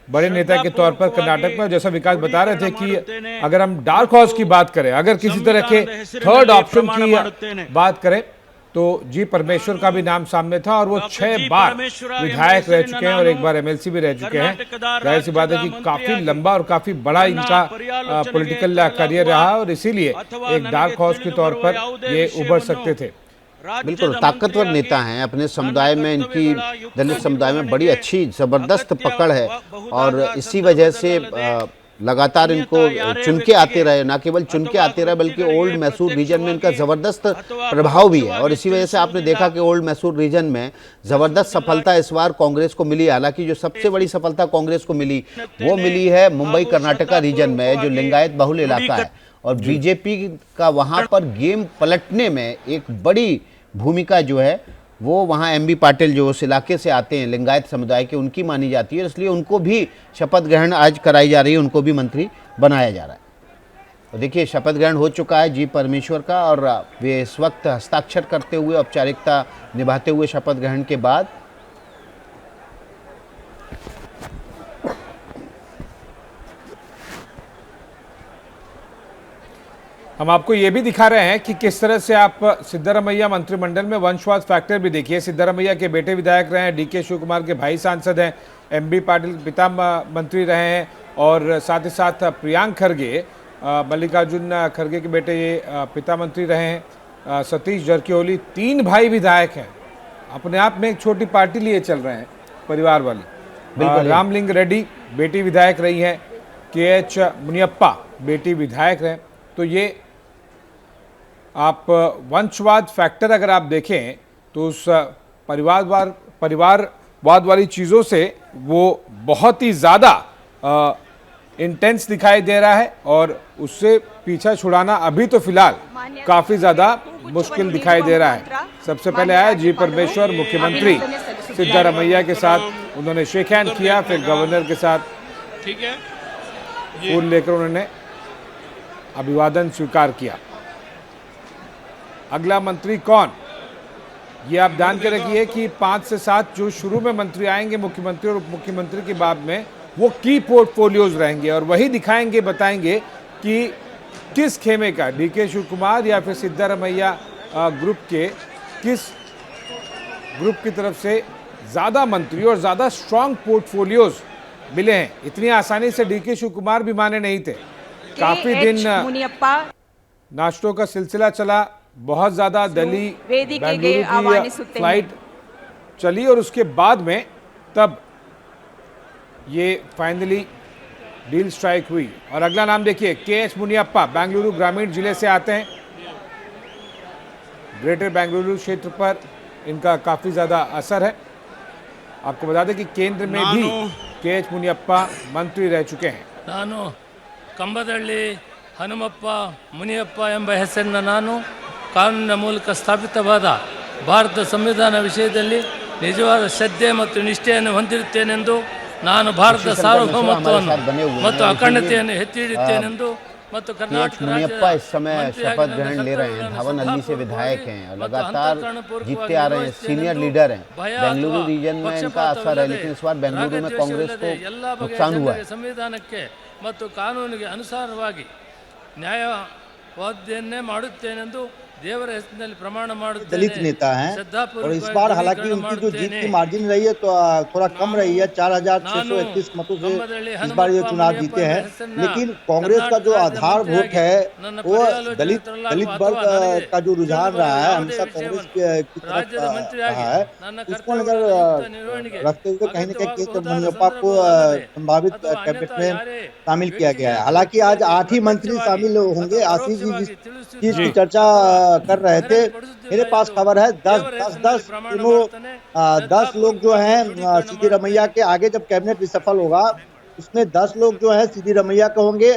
[SPEAKER 2] बड़े नेता के तौर पर कर्नाटक में, जैसा विकास बता रहे थे कि अगर हम डार्क हॉर्स की बात करें, अगर किसी तरह के थर्ड ऑप्शन की बात करें तो जी परमेश्वर का भी नाम सामने था। और वो 6 बार विधायक रह चुके हैं और 1 बार एमएलसी भी रह चुके हैं। जाहिर सी बात है कि काफी लंबा और काफी बड़ा इनका पॉलिटिकल करियर रहा और इसीलिए एक डार्क हॉर्स के तौर पर ये उभर सकते थे।
[SPEAKER 1] बिल्कुल ताकतवर नेता हैं। अपने समुदाय में इनकी दलित समुदाय में बड़ी अच्छी जबरदस्त पकड़ है और इसी वजह से लगातार इनको चुन के आते रहे, ना केवल चुन के आते रहे बल्कि ओल्ड मैसूर रीजन में इनका ज़बरदस्त प्रभाव भी है। और इसी वजह से आपने देखा कि ओल्ड मैसूर रीजन में ज़बरदस्त सफलता इस बार कांग्रेस को मिली। हालांकि जो सबसे बड़ी सफलता कांग्रेस को मिली वो मिली है मुंबई कर्नाटका रीजन में, जो लिंगायत बहुल इलाका है। और बीजेपी का वहाँ पर गेम पलटने में एक बड़ी भूमिका जो है वो वहाँ एमबी पाटिल जो उस इलाके से आते हैं लिंगायत समुदाय के, उनकी मानी जाती है। इसलिए उनको भी शपथ ग्रहण आज कराई जा रही है, उनको भी मंत्री बनाया जा रहा है। तो देखिए शपथ ग्रहण हो चुका है जी परमेश्वर का और वे इस वक्त हस्ताक्षर करते हुए, औपचारिकता निभाते हुए शपथ ग्रहण के बाद
[SPEAKER 2] हम आपको ये भी दिखा रहे हैं कि किस तरह से आप सिद्धारमैया मंत्रिमंडल में वंशवाद फैक्टर भी देखिए। सिद्धारमैया के बेटे विधायक रहे हैं, डीके शिव कुमार के भाई सांसद हैं, एमबी पाटिल पिता मंत्री रहे हैं और साथ ही साथ प्रियांक खरगे, मल्लिकार्जुन खरगे के बेटे ये पिता मंत्री रहे हैं, सतीश जरकिहोली 3 भाई विधायक हैं। अपने आप में एक छोटी पार्टी लिए चल रहे हैं परिवार वाली। रामलिंग रेड्डी बेटी विधायक रही है, KH मुनियप्पा बेटी विधायक रहे। तो ये आप वंशवाद फैक्टर अगर आप देखें तो उस परिवारवाद वाली चीज़ों से वो बहुत ही ज़्यादा इंटेंस दिखाई दे रहा है और उससे पीछा छुड़ाना अभी तो फिलहाल काफ़ी ज़्यादा मुश्किल दिखाई दे रहा है। सबसे पहले आया जी परमेश्वर मुख्यमंत्री सिद्धारमैया के साथ, उन्होंने शेक हैंड किया, फिर गवर्नर के साथ फूल लेकर उन्होंने अभिवादन स्वीकार किया। अगला मंत्री कौन, ये आप ध्यान के रखिए कि 5 से 7 जो शुरू में मंत्री आएंगे मुख्यमंत्री और उप मुख्यमंत्री के बाद में, वो की पोर्टफोलियोज रहेंगे और वही दिखाएंगे, बताएंगे कि किस खेमे का, डीके शिव कुमार या फिर सिद्धारमैया ग्रुप के किस ग्रुप की तरफ से ज़्यादा मंत्री और ज़्यादा स्ट्रांग पोर्टफोलियोज मिले हैं। इतनी आसानी से डीके शिव कुमार भी माने नहीं थे। काफी दिन नाश्तों का सिलसिला चला, बहुत ज्यादा दिल्ली बेंगलुरु की फ्लाइट चली और उसके बाद में तब ये फाइनली डील स्ट्राइक हुई। और अगला नाम देखिए, KH मुनियप्पा बेंगलुरु ग्रामीण जिले से आते हैं। ग्रेटर बेंगलुरु क्षेत्र पर इनका काफी ज्यादा असर है। आपको बता दें कि केंद्र में भी KH मुनियप्पा मंत्री रह चुके हैं।
[SPEAKER 9] ಕಂಬದಳ್ಳಿ ಹನುಮಪ್ಪ ಮುನಿಯಪ್ಪ ಎಂಬ ಹೆಸರಿನ ನಾನು ಕಾನೂನಿನ ಮೂಲಕ ಸ್ಥಾಪಿತವಾದ ಭಾರತ ಸಂವಿಧಾನ ವಿಷಯದಲ್ಲಿ ನಿಜವಾದ ಶ್ರದ್ಧೆ ಮತ್ತು ನಿಷ್ಠೆಯನ್ನು ಹೊಂದಿರುತ್ತೇನೆಂದು, ನಾನು ಭಾರತದ ಸಾರ್ವಭೌಮತ್ವವನ್ನು ಮತ್ತು ಅಖಂಡತೆಯನ್ನು ಎತ್ತಿ ಹಿಡಿಯುತ್ತೇನೆಂದು ಮತ್ತು ಕರ್ನಾಟಕ
[SPEAKER 1] मुनियप्पा इस समय शपथ ग्रहण ले रहे हैं। धावनहल्ली से विधायक हैं और लगातार जीतते आ रहे हैं, सीनियर लीडर हैं। बेंगलुरु रीजन में इनका असर है, लेकिन इस बार बेंगलुरु में कांग्रेस को नुकसान हुआ है।
[SPEAKER 9] ಸಂವಿಧಾನಕ್ಕೆ ಮತ್ತು ಕಾನೂನಿಗೆ ಅನುಸಾರವಾಗಿ ನ್ಯಾಯವಾದನ್ನೇ ಮಾಡುತ್ತೇನೆಂದು देवर प्रमाण
[SPEAKER 3] दलित नेता हैं और इस बार हालांकि उनकी जो जीत की मार्जिन रही है तो थोड़ा कम रही है, 4631 मतों से इस बार ये चुनाव जीते हैं। लेकिन कांग्रेस का जो आधारभूत है वो दलित वर्ग का जो रुझान रहा है हमेशा कांग्रेस की तरफ रहा है। इसको नजर रखते हुए कहीं न कहीं KH मुनियप्पा को संभावित कैबिनेट में शामिल किया गया है। हालांकि आज 8 ही मंत्री शामिल होंगे। आशीष जी चीज की चर्चा कर रहे थे, मेरे पास खबर है 10 लोग जो हैं सिद्धारमैया के आगे जब कैबिनेट रिशफल होगा उसमें 10 लोग जो है सिद्धारमैया के होंगे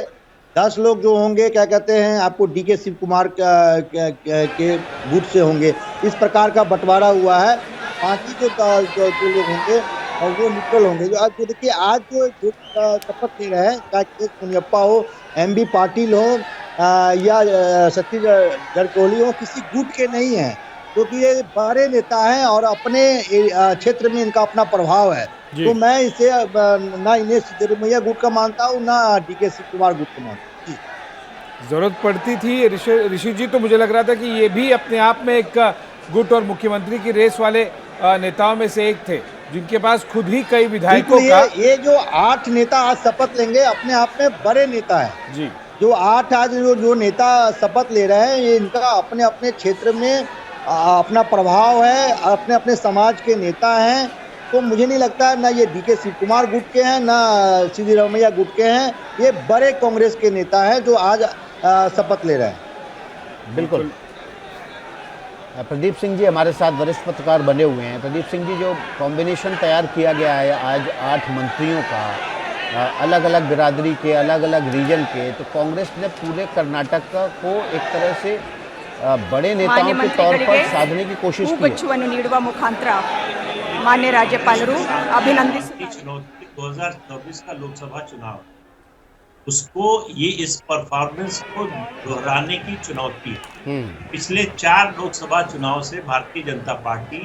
[SPEAKER 3] 10 लोग जो होंगे क्या कहते हैं आपको डीके शिव कुमार के गुट से होंगे। इस प्रकार का बंटवारा हुआ है। बाकी जो लोग होंगे और वो न्यूट्रल होंगे। जो देखिए आज जो शपथ ले रहे हैं, चाहे के मुनियप्पा हो, एमबी पाटिल हो या सतीश जारकिहोली हो, किसी गुट के नहीं है, क्योंकि ये बड़े नेता हैं और अपने क्षेत्र में इनका अपना प्रभाव है। तो मैं इसे ना इन्हें सिद्धरमैया गुट का मानता हूँ, ना डीके शिव कुमार गुट का मानता हूँ।
[SPEAKER 2] जरूरत पड़ती थी ऋषि जी, तो मुझे लग रहा था कि ये भी अपने आप में एक गुट और मुख्यमंत्री की रेस वाले नेताओं में से एक थे, जिनके पास खुद ही कई विधायकों का
[SPEAKER 3] ये जो 8 नेता आज शपथ लेंगे अपने आप में बड़े नेता है
[SPEAKER 2] जी।
[SPEAKER 3] जो 8 आज जो नेता शपथ ले रहे हैं, ये इनका अपने अपने क्षेत्र में अपना प्रभाव है, अपने अपने समाज के नेता हैं। तो मुझे नहीं लगता है ना ये डीके शिव कुमार गुट के हैं, ना सिद्धरमैया गुट के हैं। ये बड़े कांग्रेस के नेता हैं जो आज शपथ ले रहे हैं।
[SPEAKER 1] बिल्कुल। प्रदीप सिंह जी हमारे साथ वरिष्ठ पत्रकार बने हुए हैं। प्रदीप सिंह जी, जो कॉम्बिनेशन तैयार किया गया है आज 8 मंत्रियों का, अलग अलग बिरादरी के, अलग अलग रीजन के, तो कांग्रेस ने पूरे कर्नाटक को एक तरह से बड़े नेताओं के तौर पर साधने की कोशिश की
[SPEAKER 5] ಹೂಗುಚ್ಛವನ್ನು ನೀಡುವ ಮುಖಾಂತರ ಮಾನ್ಯ ರಾಜ್ಯಪಾಲರು ಅಭಿನಂದಿಸಿದ್ದಾರೆ।
[SPEAKER 4] चुनौती 2024 का लोकसभा चुनाव, उसको ये इस परफॉर्मेंस को दोहराने की चुनौती है। पिछले 4 लोकसभा चुनाव से भारतीय जनता पार्टी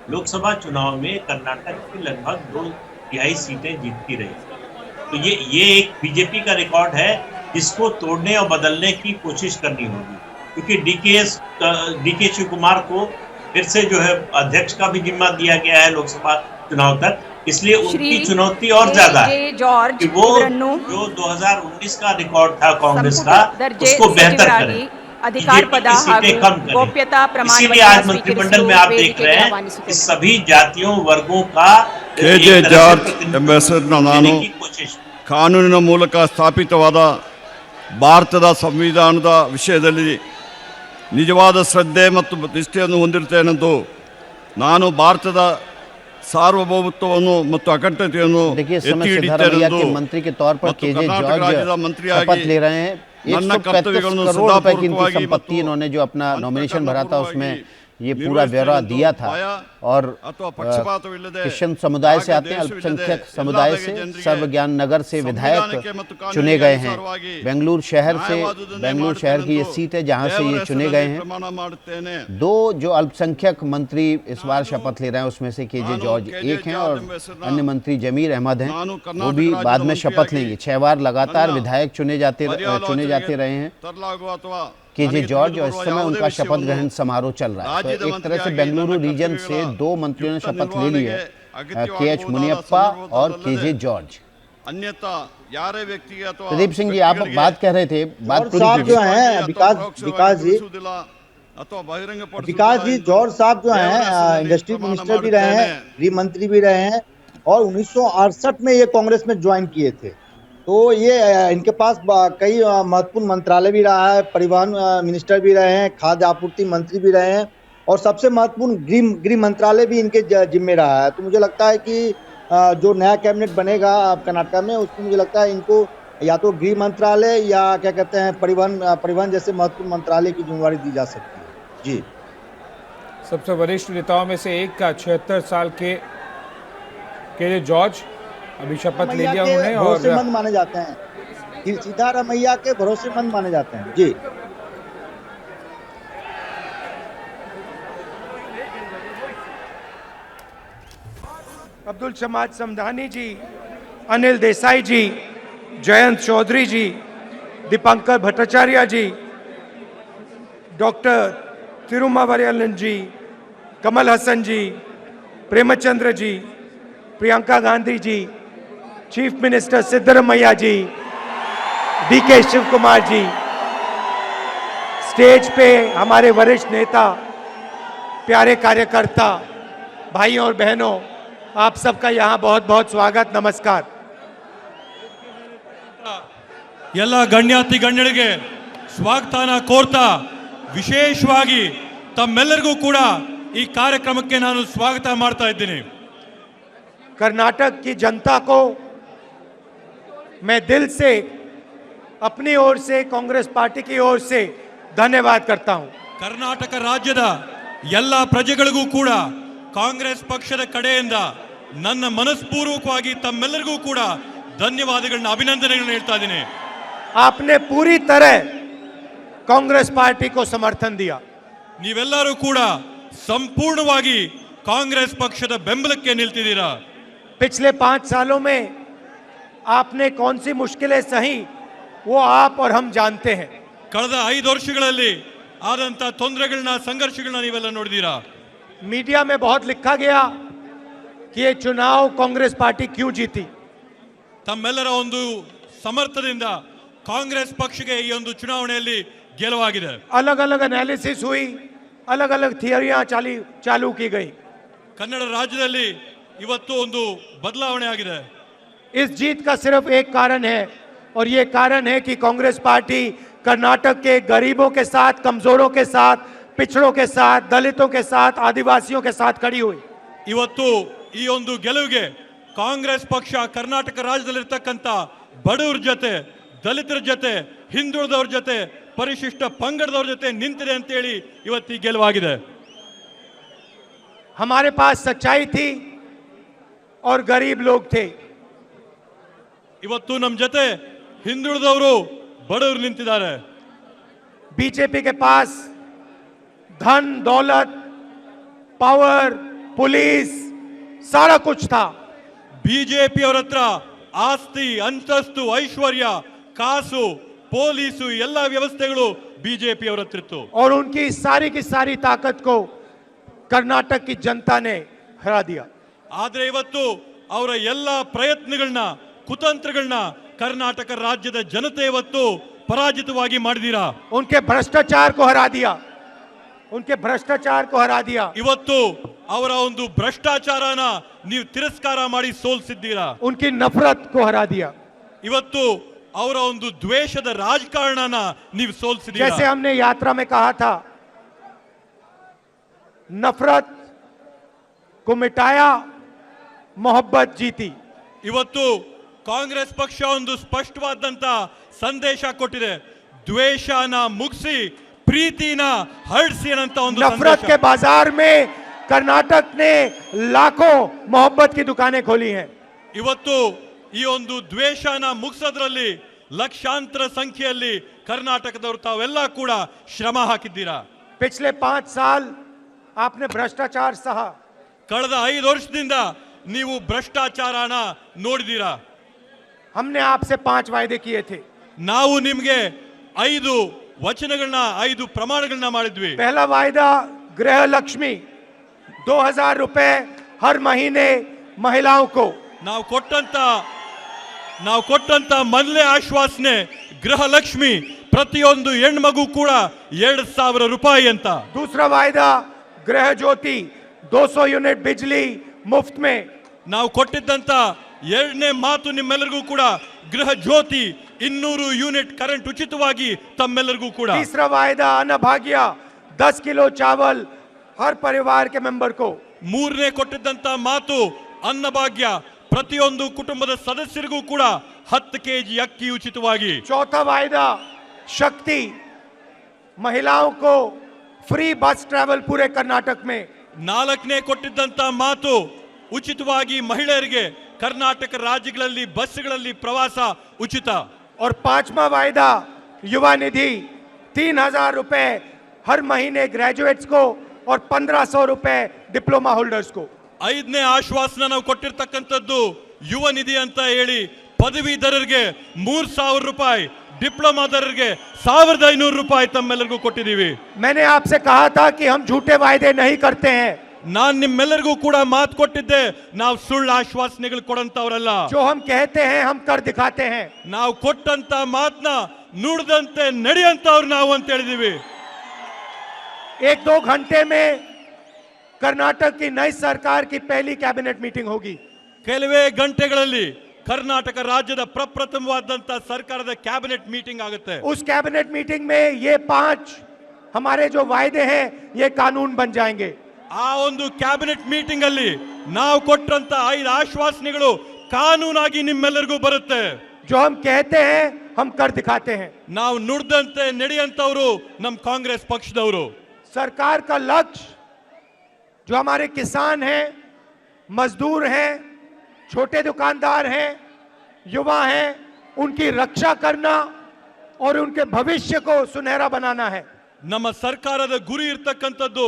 [SPEAKER 4] लोकसभा चुनाव में कर्नाटक की लगभग 2/3 सीटें जीतती रही। तो ये एक बीजेपी का रिकॉर्ड है, जिसको तोड़ने और बदलने की कोशिश करनी होगी, क्योंकि डीके शिव कुमार को फिर से जो है अध्यक्ष का भी जिम्मा दिया गया है लोकसभा चुनाव तक, इसलिए उनकी चुनौती और ज्यादा है कि वो जो 2019 का रिकॉर्ड था कांग्रेस का, उसको बेहतर करें,
[SPEAKER 5] अधिकार पद
[SPEAKER 4] सीटें कम करें।
[SPEAKER 5] गोप्यता प्रमाण
[SPEAKER 4] इसीलिए आज मंत्रिमंडल में आप देख रहे हैं कि सभी जातियों वर्गों का
[SPEAKER 10] KJ ಜಾರ್ಜ್ ಎಂಬ ಹೆಸರನ್ನು ನಾನು
[SPEAKER 4] की कोशिश।
[SPEAKER 10] ಕಾನೂನಿನ ಮೂಲಕ ಸ್ಥಾಪಿತವಾದ ಭಾರತದ ಸಂವಿಧಾನದ ವಿಷಯದಲ್ಲಿ ನಿಜವಾದ ಶ್ರದ್ಧೆ ಮತ್ತು ನಿಷ್ಠೆಯನ್ನು ಹೊಂದಿರುತ್ತೇನೆಂದು ನಾನು ಭಾರತದ ಸಾರ್ವಭೌಮತ್ವವನ್ನು ಮತ್ತು ಅಖಂಡತೆಯನ್ನು
[SPEAKER 1] देखिए, इस समय
[SPEAKER 10] ಎತ್ತಿ
[SPEAKER 1] सिद्धारमैया
[SPEAKER 10] ಹಿಡಿಯುತ್ತೇನೆಂದು
[SPEAKER 1] के मंत्री के तौर पर
[SPEAKER 10] ಮತ್ತು
[SPEAKER 1] केजे
[SPEAKER 10] ಕರ್ನಾಟಕ
[SPEAKER 1] जॉर्ज
[SPEAKER 10] ರಾಜ್ಯದ ಮಂತ್ರಿಯಾಗಿ
[SPEAKER 1] शपथ ले रहे हैं।
[SPEAKER 10] ನನ್ನ
[SPEAKER 1] 135
[SPEAKER 10] ಕರ್ತವ್ಯಗಳನ್ನು
[SPEAKER 1] करोड़ रुपए की इनकी
[SPEAKER 10] सदापूर्वकವಾಗಿ
[SPEAKER 1] संपत्ति,
[SPEAKER 10] ಮತ್ತು
[SPEAKER 1] इन्होंने जो अपना नॉमिनेशन भरा था उसमें ये पूरा
[SPEAKER 10] निर्वहिಸ್ತೇನೆಂದು
[SPEAKER 1] ब्यौरा दिया था।
[SPEAKER 10] ಭಯ
[SPEAKER 1] और
[SPEAKER 10] ಅಥವಾ ಪಕ್ಷಪಾತವಿಲ್ಲದೆ
[SPEAKER 1] क्रिश्चियन समुदाय से आते हैं, अल्पसंख्यक समुदाय से, सर्वज्ञान नगर से विधायक चुने गए हैं। बेंगलुरु शहर की ये सीट है जहां से ये चुने गए हैं।
[SPEAKER 10] ಪ್ರಮಾಣ ಮಾಡುತ್ತೇನೆ।
[SPEAKER 1] 2 जो अल्पसंख्यक मंत्री इस बार शपथ ले रहे हैं, उसमें से केजे जॉर्ज एक हैं और अन्य मंत्री जमीर अहमद हैं, वो भी बाद में शपथ लेंगे। 6 बार लगातार विधायक चुने जाते रहे हैं
[SPEAKER 10] ತರಲಾಗುವ ಅಥವಾ
[SPEAKER 1] केजे जॉर्ज, और इस समय उनका शपथ ग्रहण समारोह चल रहा है। तो एक तरह से बेंगलुरु रीजन से 2 मंत्रियों ने शपथ ले ली है, KH मुनियप्पा और केजे जॉर्ज।
[SPEAKER 10] अन्यथा ಯಾರೇ ವ್ಯಕ್ತಿಗೆ ಅಥವಾ
[SPEAKER 1] प्रदीप सिंह जी, आप बात कह रहे थे, बात
[SPEAKER 3] और
[SPEAKER 1] पूरी
[SPEAKER 3] साहब जो
[SPEAKER 1] कीजिए।
[SPEAKER 3] हैं विकास जी जॉर्ज साहब जो हैं इंडस्ट्री मिनिस्टर भी रहे हैं, गृह मंत्री भी रहे हैं, और 1968 में ये कांग्रेस में ज्वाइन किए थे। तो ये इनके पास कई महत्वपूर्ण मंत्रालय भी रहा है, परिवहन मिनिस्टर भी रहे हैं, खाद्य आपूर्ति मंत्री भी रहे हैं, और सबसे महत्वपूर्ण गृह मंत्रालय भी इनके जिम्मे रहा है। तो मुझे लगता है कि जो नया कैबिनेट बनेगा कर्नाटक में, उसमें मुझे लगता है इनको या तो गृह मंत्रालय या क्या कहते हैं परिवहन जैसे महत्वपूर्ण मंत्रालय की जिम्मेवारी दी जा सकती है। जी,
[SPEAKER 2] सबसे वरिष्ठ नेताओं में से एक का 76 साल के केजे जॉर्ज अभी शपथ ले लिया उन्होंने और
[SPEAKER 3] भरोसेमंद माने जाते हैं, सिद्धारमैया के भरोसेमंद माने जाते हैं। जी,
[SPEAKER 11] अब्दुल समाद समधानी जी, अनिल देसाई जी, जयंत चौधरी जी, दीपंकर भट्टाचार्य जी, डॉक्टर तिरुमावरियलन जी, कमल हसन जी, प्रेमचंद्र जी, प्रियंका गांधी जी, चीफ मिनिस्टर सिद्धरमैया जी, डीके शिव कुमार जी, स्टेज पे हमारे वरिष्ठ नेता, प्यारे कार्यकर्ता, भाइयों और बहनों, आप सबका यहाँ बहुत बहुत स्वागत, नमस्कार।
[SPEAKER 8] ಎಲ್ಲ ಗಣ್ಯಾತಿ ಗಣ್ಯರಿಗೆ ಸ್ವಾಗತನ ಕೋರ್ತಾ ವಿಶೇಷವಾಗಿ ತಮ್ಮೆಲ್ಲರಿಗೂ ಕೂಡ ಈ ಕಾರ್ಯಕ್ರಮಕ್ಕೆ ನಾನು ಸ್ವಾಗತ ಮಾಡ್ತಾ ಇದ್ದೀನಿ।
[SPEAKER 11] कर्नाटक की जनता को मैं दिल से अपनी ओर से कांग्रेस पार्टी की ओर से धन्यवाद करता हूं।
[SPEAKER 8] ಕರ್ನಾಟಕ ರಾಜ್ಯದ ಎಲ್ಲ ಪ್ರಜೆಗಳಿಗೂ ಕೂಡ ಕಾಂಗ್ರೆಸ್ ಪಕ್ಷದ ಕಡೆಯಿಂದ ನನ್ನ ಮನಸ್ಪೂರ್ವಕವಾಗಿ ತಮ್ಮೆಲ್ಲರಿಗೂ ಕೂಡ ಧನ್ಯವಾದಗಳನ್ನ ಅಭಿನಂದನೆಗಳನ್ನ ಹೇಳ್ತಾ ಇದ್ದೀನಿ.
[SPEAKER 11] आपने पूरी तरह कांग्रेस पार्टी को समर्थन दिया।
[SPEAKER 8] ನೀವೆಲ್ಲರೂ ಕೂಡ ಸಂಪೂರ್ಣವಾಗಿ ಕಾಂಗ್ರೆಸ್ ಪಕ್ಷದ ಬೆಂಬಲಕ್ಕೆ ನಿಲ್ತಿದ್ದೀರಾ.
[SPEAKER 11] पिछले 5 सालों में आपने कौन सी मुश्किलें सही वो आप और हम जानते हैं।
[SPEAKER 8] ಕಳೆದ 5 ವರ್ಷಗಳಲ್ಲಿ ಆದಂತ ತೊಂದರೆಗಳನ್ನ ಸಂಘರ್ಷಗಳನ್ನ ನೀವೆಲ್ಲ ನೋಡಿದೀರಾ.
[SPEAKER 11] मीडिया में बहुत लिखा गया कि ये चुनाव कांग्रेस पार्टी क्यों जीती।
[SPEAKER 8] ತಮ್ಮೆಲ್ಲರ ಒಂದು ಸಮರ್ಥದಿಂದ ಕಾಂಗ್ರೆಸ್ ಪಕ್ಷಕ್ಕೆ ಈ ಒಂದು ಚುನಾವಣೆಯಲ್ಲಿ ಗೆಲುವಾಗಿದೆ.
[SPEAKER 11] अलग अलग एनालिसिस हुई, अलग अलग थियरियां चालू की गई।
[SPEAKER 8] ಕನ್ನಡ ರಾಜ್ಯದಲ್ಲಿ ಇವತ್ತು ಒಂದು ಬದಲಾವಣೆ ಆಗಿದೆ.
[SPEAKER 11] इस जीत का सिर्फ एक कारण है और ये कारण है कि कांग्रेस पार्टी कर्नाटक के गरीबों के साथ, कमजोरों के साथ, पिछड़ों के साथ, दलितों के साथ, आदिवासियों के साथ खड़ी हुई।
[SPEAKER 8] ಇವತ್ತು ಈ ಒಂದು ಗೆಲುವಿಗೆ ಕಾಂಗ್ರೆಸ್ ಪಕ್ಷ ಕರ್ನಾಟಕ ರಾಜ್ಯದಲ್ಲಿರ್ತಕ್ಕಂಥ ಬಡವರ ಜೊತೆ, ದಲಿತರ ಜೊತೆ, ಹಿಂದುಳಿದವ್ರ ಜೊತೆ, ಪರಿಶಿಷ್ಟ ಪಂಗಡದವ್ರ ಜೊತೆ ನಿಂತಿದೆ ಅಂತ ಹೇಳಿ ಇವತ್ತು ಈ ಗೆಲುವಾಗಿದೆ.
[SPEAKER 11] हमारे पास सच्चाई थी और गरीब लोग थे।
[SPEAKER 8] ಇವತ್ತು ನಮ್ಮ ಜೊತೆ ಹಿಂದುಳಿದವರು, ಬಡವರು ನಿಂತಿದ್ದಾರೆ.
[SPEAKER 11] बीजेपी के पास धन, दौलत, पावर, पुलिस सारा कुछ था।
[SPEAKER 8] ಬಿಜೆಪಿ ಅವರ ಹತ್ರ ಆಸ್ತಿ, ಅಂತಸ್ತು, ಐಶ್ವರ್ಯ, ಕಾಸು, ಪೊಲೀಸು ಎಲ್ಲ ವ್ಯವಸ್ಥೆಗಳು ಬಿಜೆಪಿ ಅವರ ಹತ್ರ ಇತ್ತು.
[SPEAKER 11] और उनकी सारी की सारी ताकत को कर्नाटक की जनता ने हरा दिया।
[SPEAKER 8] ಆದ್ರೆ ಇವತ್ತು ಅವರ ಎಲ್ಲ ಪ್ರಯತ್ನಗಳನ್ನ, ಕುತಂತ್ರಗಳನ್ನ ಕರ್ನಾಟಕ ರಾಜ್ಯದ ಜನತೆ ಇವತ್ತು ಪರಾಜಿತವಾಗಿ ಮಾಡಿದೀರಾ.
[SPEAKER 11] उनके भ्रष्टाचार को हरा दिया, उनके भ्रष्टाचार को हरा दिया।
[SPEAKER 8] ಇವತ್ತು ಅವರ ಒಂದು ಭ್ರಷ್ಟಾಚಾರನ ನೀವು ತಿರಸ್ಕಾರ ಮಾಡಿ ಸೋಲಿಸಿದ್ದೀರಾ.
[SPEAKER 11] उनकी नफरत को हरा दिया।
[SPEAKER 8] ಇವತ್ತು ಅವರ ಒಂದು ದ್ವೇಷದ ರಾಜಕಾರಣನ ನೀವು ಸೋಲಿಸಿದ್ದೀರಾ.
[SPEAKER 11] जैसे हमने यात्रा में कहा था, नफरत को मिटाया, मोहब्बत जीती।
[SPEAKER 8] ಇವತ್ತು ಕಾಂಗ್ರೆಸ್ ಪಕ್ಷ ಒಂದು ಸ್ಪಷ್ಟವಾದಂತ ಸಂದೇಶ ಕೊಟ್ಟಿದೆ. ದ್ವೇಷನ ಮುಗಿಸಿ ಪ್ರೀತಿನ ಹರಡಿಸಿ ಅಂತ ಒಂದು
[SPEAKER 11] नफरत के बाजार में कर्नाटक ने लाखों मोहब्बत की दुकानें खोली हैं।
[SPEAKER 8] ಇವತ್ತು ಈ ಒಂದು ದ್ವೇಷನ ಮುಗಿಸೋದ್ರಲ್ಲಿ ಲಕ್ಷಾಂತರ ಸಂಖ್ಯೆಯಲ್ಲಿ ಕರ್ನಾಟಕದವರು ತಾವೆಲ್ಲ ಕೂಡ ಶ್ರಮ ಹಾಕಿದ್ದೀರಾ.
[SPEAKER 11] पिछले 5 साल आपने भ्रष्टाचार सहा।
[SPEAKER 8] ಕಳೆದ 5 ವರ್ಷದಿಂದ ನೀವು ಭ್ರಷ್ಟಾಚಾರನ ನೋಡಿದ್ದೀರಾ.
[SPEAKER 11] हमने आपसे 5 वायदे किए थे।
[SPEAKER 8] ನಾವು ನಿಮಗೆ 5 ವಚನಗಳನ್ನ, 5 ಪ್ರಮಾಣಗಳನ್ನ ಮಾಡಿದ್ವಿ.
[SPEAKER 11] पहला वायदा गृह लक्ष्मी, 2000 रुपए हर महीने महिलाओं को।
[SPEAKER 8] ನಾವು ಕೊಟ್ಟಂತ ಮೊದಲೇ ಆಶ್ವಾಸನೆ ಗೃಹಲಕ್ಷ್ಮಿ, ಪ್ರತಿಯೊಂದು ಹೆಣ್ಮಗು ಕೂಡ 2000 ರೂಪಾಯಿ ಅಂತ.
[SPEAKER 11] दूसरा वायदा गृह ज्योति, 200 यूनिट बिजली मुफ्त में।
[SPEAKER 8] ನಾವು ಕೊಟ್ಟಿದ್ದಂತ ಎರಡನೇ ಮಾತು ನಿಮ್ಮೆಲ್ಲರಿಗೂ ಕೂಡ ಗೃಹ ಜ್ಯೋತಿ, 200 ಯೂನಿಟ್ ಕರೆಂಟ್ ಉಚಿತವಾಗಿ ತಮ್ಮೆಲ್ಲರಿಗೂ ಕೂಡ.
[SPEAKER 11] तीसरा वायदा अन्न भाग्य, 10 किलो चावल हर परिवार के मेंबर को।
[SPEAKER 8] ಮೂರನೇ ಕೊಟ್ಟಿದ್ದಂತ ಮಾತು ಅನ್ನಭಾಗ್ಯ, ಪ್ರತಿಯೊಂದು ಕುಟುಂಬದ ಸದಸ್ಯರಿಗೂ ಕೂಡ 10 ಕೆಜಿ ಅಕ್ಕಿ ಉಚಿತವಾಗಿ.
[SPEAKER 11] चौथा वायदा शक्ति, महिलाओं को फ्री बस ट्रैवल पूरे कर्नाटक में।
[SPEAKER 8] ನಾಲ್ಕನೇ ಕೊಟ್ಟಿದ್ದಂತ ಮಾತು ಉಚಿತವಾಗಿ ಮಹಿಳೆಯರಿಗೆ ಕರ್ನಾಟಕ ರಾಜ್ಯಗಳಲ್ಲಿ ಬಸ್ಗಳಲ್ಲಿ ಪ್ರವಾಸ ಉಚಿತ.
[SPEAKER 11] और 5वां वायदा युवा निधि, 3000 रुपए हर महीने ग्रेजुएट्स को और 1500 रुपए डिप्लोमा होल्डर्स को।
[SPEAKER 8] 5ನೇ ಆಶ್ವಾಸನ ನಾವು ಕೊಟ್ಟಿರ್ತಕ್ಕಂಥದ್ದು ಯುವ ನಿಧಿ ಅಂತ ಹೇಳಿ ಪದವೀಧರರಿಗೆ 3000 ರೂಪಾಯಿ, ಡಿಪ್ಲೊಮಾದವರಿಗೆ 1500 ರೂಪಾಯಿ ತಮ್ಮೆಲ್ಲರಿಗೂ ಕೊಟ್ಟಿದ್ದೀವಿ.
[SPEAKER 11] मैंने आपसे कहा था कि हम झूठे वायदे नहीं करते हैं।
[SPEAKER 8] ನಾನು ನಿಮ್ಮೆಲ್ಲರಿಗೂ ಕೂಡ ಮಾತು ಕೊಟ್ಟಿದ್ದೆ, ನಾವು ಸುಳ್ಳು ಆಶ್ವಾಸನೆಗಳು ಕೊಡಂತವರಲ್ಲ.
[SPEAKER 11] जो हम कहते हैं हम कर दिखाते हैं।
[SPEAKER 8] ನಾವು ಕೊಟ್ಟಂತ ಮಾತನ್ನ ನುಡಿದಂತೆ ನಡೆಯಂತವ್ರು ನಾವು ಅಂತ ಹೇಳಿದೀವಿ.
[SPEAKER 11] 1-2 घंटे में कर्नाटक की नई सरकार की पहली कैबिनेट मीटिंग होगी।
[SPEAKER 8] ಕೆಲವೇ ಗಂಟೆಗಳಲ್ಲಿ ಕರ್ನಾಟಕ ರಾಜ್ಯದ ಪ್ರಪ್ರಥಮವಾದಂತ ಸರ್ಕಾರದ ಕ್ಯಾಬಿನೆಟ್ ಮೀಟಿಂಗ್ ಆಗುತ್ತೆ.
[SPEAKER 11] उस कैबिनेट मीटिंग में ये 5 हमारे जो वायदे हैं ये कानून बन जाएंगे।
[SPEAKER 8] ಆ ಒಂದು ಕ್ಯಾಬಿನೆಟ್ ಮೀಟಿಂಗ್ ಅಲ್ಲಿ ನಾವು ಕೊಟ್ಟಂತ 5 ಆಶ್ವಾಸನೆಗಳು ಕಾನೂನಾಗಿ ನಿಮ್ಮೆಲ್ಲರಿಗೂ ಬರುತ್ತೆ.
[SPEAKER 11] जो हम कहते हैं हम कर दिखाते हैं।
[SPEAKER 8] ನಾವು ನುಡಿದಂತೆ ನಡೆಯುವಂತವರು ನಮ್ಮ ಕಾಂಗ್ರೆಸ್ ಪಕ್ಷದವರು।
[SPEAKER 11] सरकार का लक्ष्य जो हमारे किसान हैं, मजदूर हैं, छोटे दुकानदार हैं, युवा हैं, उनकी रक्षा करना और उनके भविष्य को सुनहरा बनाना है।
[SPEAKER 8] ನಮ್ಮ ಸರ್ಕಾರದ ಗುರಿ ಇರತಕ್ಕಂತದ್ದು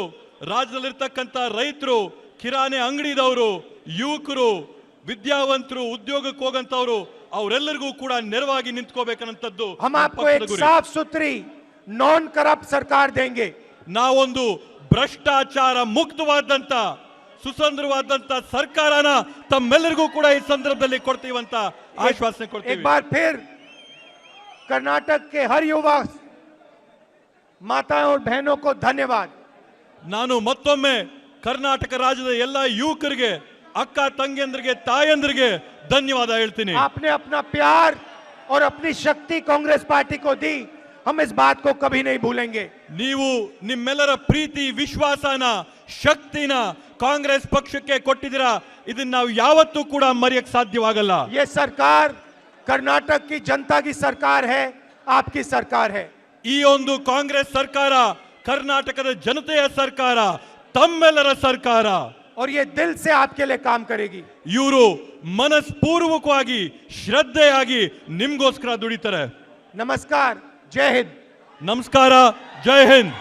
[SPEAKER 8] ರಾಜ್ಯದಲ್ಲಿರತಕ್ಕಂತ ರೈತರು, ಕಿರಾಣಿ ಅಂಗಡಿದವರು, ಯುವಕರು, ವಿದ್ಯಾವಂತರು, ಉದ್ಯೋಗಕ್ಕೆ ಹೋಗಂತವರು ಅವರೆಲ್ಲರಿಗೂ ಕೂಡ ನೆರವಾಗಿ ನಿಂತ್ಕೋಬೇಕನ್ನಂತದ್ದು
[SPEAKER 11] हम आपको एक साफ सुथरी नॉन करप्ट सरकार देंगे।
[SPEAKER 8] ನಾವೊಂದು ಭ್ರಷ್ಟಾಚಾರ ಮುಕ್ತವಾದಂತ ಸುಸಂದ್ರವಾದಂತ ಸರ್ಕಾರನ ತಮ್ಮೆಲ್ಲರಿಗೂ ಕೂಡ ಈ ಸಂದರ್ಭದಲ್ಲಿ ಕೊಡ್ತೀವಂತ ಆಶ್ವಾಸನೆ
[SPEAKER 11] एक
[SPEAKER 8] ಕೊಡ್ತೀವಿ।
[SPEAKER 11] बार फिर कर्नाटक के हर युवा माताओं और बहनों को धन्यवाद।
[SPEAKER 8] ನಾನು ಮತ್ತೊಮ್ಮೆ ಕರ್ನಾಟಕ ರಾಜ್ಯದ ಎಲ್ಲ ಯುವಕರಿಗೆ, ಅಕ್ಕ ತಂಗಿಯಂದ್ರಿಗೆ, ತಾಯಂದ್ರಿಗೆ ಧನ್ಯವಾದ ಹೇಳ್ತೀನಿ।
[SPEAKER 11] आपने अपना प्यार और अपनी शक्ति कांग्रेस पार्टी को दी, हम इस बात को कभी नहीं भूलेंगे।
[SPEAKER 8] ನೀವು ನಿಮ್ಮೆಲ್ಲರ ಪ್ರೀತಿ, ವಿಶ್ವಾಸನ, ಶಕ್ತಿನ ಕಾಂಗ್ರೆಸ್ ಪಕ್ಷಕ್ಕೆ ಕೊಟ್ಟಿದ್ದೀರಾ, ಇದನ್ನ ನಾವು ಯಾವತ್ತೂ ಕೂಡ ಮರೆಯಕ್ಕೆ ಸಾಧ್ಯವಾಗಲ್ಲ।
[SPEAKER 11] ये सरकार कर्नाटक की जनता की सरकार है, आपकी सरकार है।
[SPEAKER 8] ಈ ಒಂದು ಕಾಂಗ್ರೆಸ್ ಸರ್ಕಾರ ಕರ್ನಾಟಕದ ಜನತೆಯ ಸರ್ಕಾರ, ತಮ್ಮೆಲ್ಲರ ಸರ್ಕಾರ।
[SPEAKER 11] और ये दिल से आपके लिए काम करेगी।
[SPEAKER 8] ಇವರು ಮನಸ್ಪೂರ್ವಕವಾಗಿ, ಶ್ರದ್ಧೆಯಾಗಿ ನಿಮ್ಗೋಸ್ಕರ ದುಡಿತಾರೆ।
[SPEAKER 11] नमस्कार, जय हिंद।
[SPEAKER 8] ನಮಸ್ಕಾರ, ಜೈ ಹಿಂದ್।